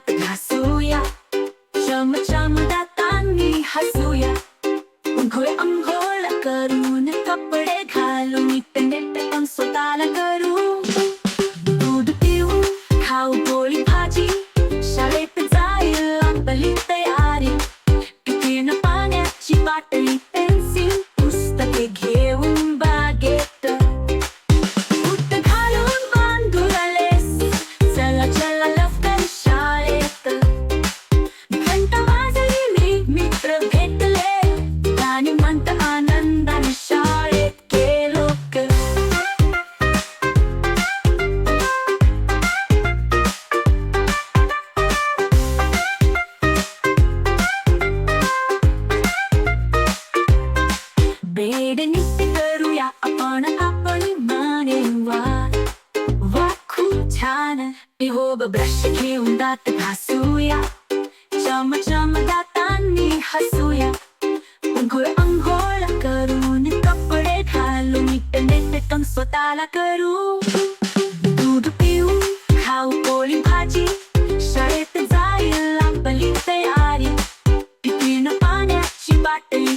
दात घासूया, चम चम दातांनी हसूया. अंघोळ करून कपडे घालून नीटनेटकं स्वतःला करू. दूध पिऊ, खाऊ पोळी भाजी, शाळेत जाईल आपली तयारी. टिफिन पाण्याची बाटली, पेन्सिल, पुस्तके घेऊन बागेत. बूट घालून बांधूया लेस, चला चला लवकर शाळेत. घंटा वाजली, मित्र भेटले, गाणी म्हणत आनंदाने शाळेत गेलो ग. बेड नीट करूया आपण आपली माने. वा खूप छान. हो ब्रश घेऊन दात घासूया, चम चम दातांनी हसूया. अंघोळ करून कपडे घालून नीटनेटकं स्वतःला करू. दूध पिऊ, खाऊ पोळी भाजी, शाळेत जाईल आपली तयारी. टिफिन पाण्याची बाटली,